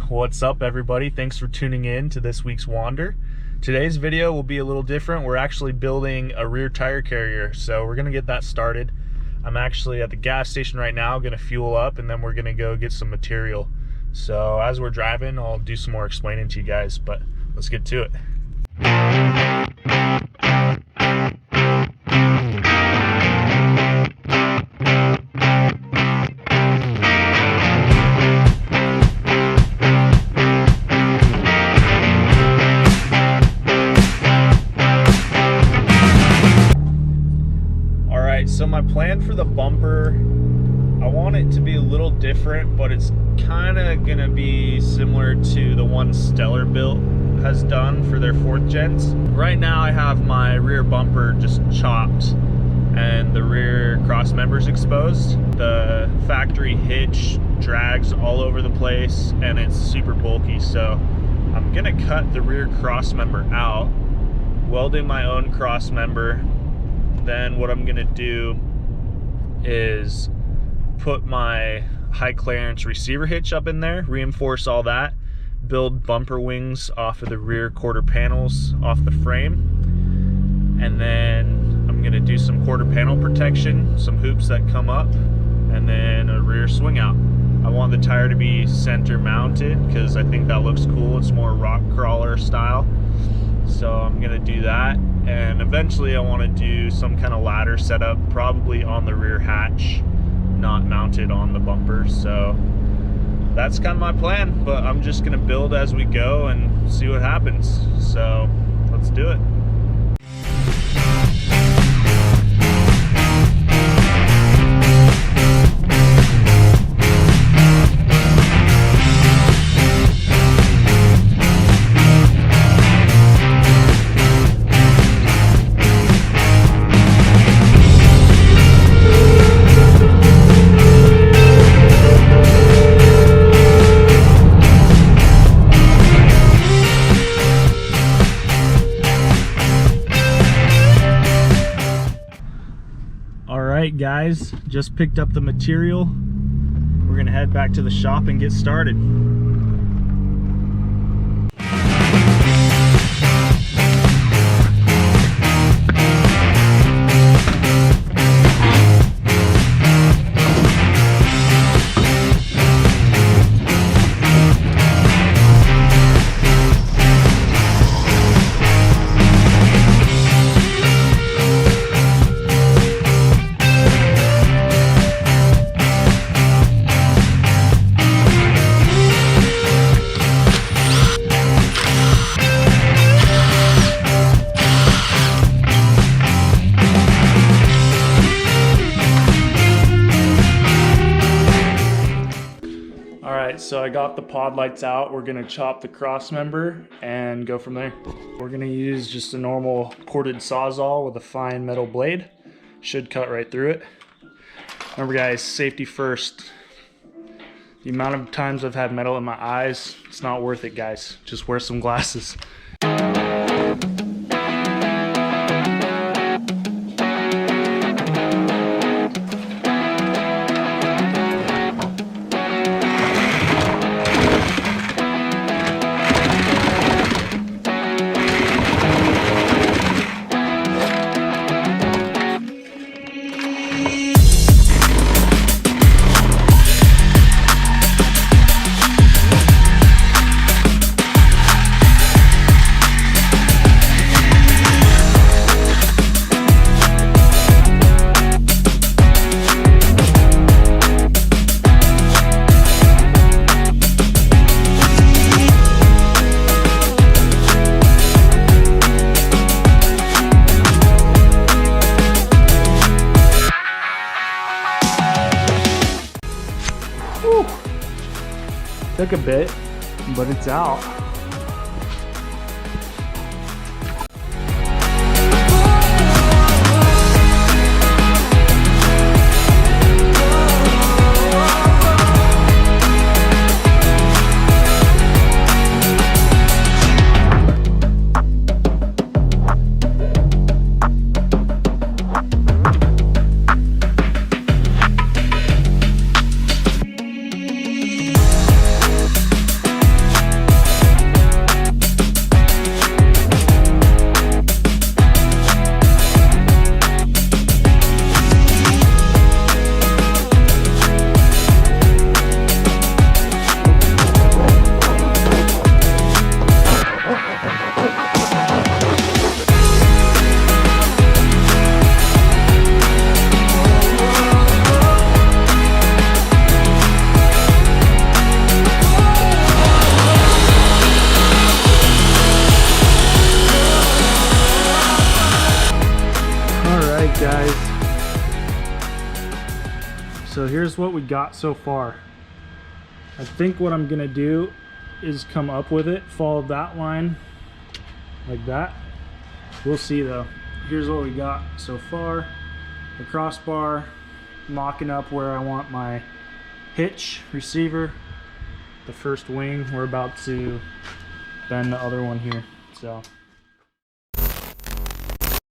What's up, everybody? Thanks for tuning in to this week's Wander. Today's video will be a little different. We're actually building a rear tire carrier, so we're gonna get that started. I'm actually at the gas station right now, gonna fuel up, and then we're gonna go get some material. So as we're driving, I'll do some more explaining to you guys, but let's get to it. So my plan for the bumper, I want it to be a little different, but it's kind of gonna be similar to the one Stellar Built has done for their 4th gens. Right now I have my rear bumper just chopped and the rear cross members exposed. The factory hitch drags all over the place and it's super bulky, so I'm gonna cut the rear cross member out, welding my own cross member. Then what I'm gonna do is put my high clearance receiver hitch up in there, reinforce all that, build bumper wings off of the rear quarter panels off the frame, and then I'm gonna do some quarter panel protection, some hoops that come up, and then a rear swing out. I want the tire to be center mounted because I think that looks cool. It's more rock crawler style. So I'm gonna do that, and eventually I want to do some kind of ladder setup, probably on the rear hatch, not mounted on the bumper. So that's kind of my plan, but I'm just gonna build as we go and see what happens. So let's do it. Alright guys, just picked up the material. We're gonna head back to the shop and get started. So I got the pod lights out. We're gonna chop the cross member and go from there. We're gonna use just a normal corded sawzall with a fine metal blade. Should cut right through it. Remember guys, safety first. The amount of times I've had metal in my eyes, it's not worth it guys. Just wear some glasses. Took a bit, but it's out. here's what we got so far. I think what I'm gonna do is come up with it, follow that line like that. We'll see though. Here's what we got so far. The crossbar, mocking up where I want my hitch receiver. The first wing, we're about to bend the other one here. So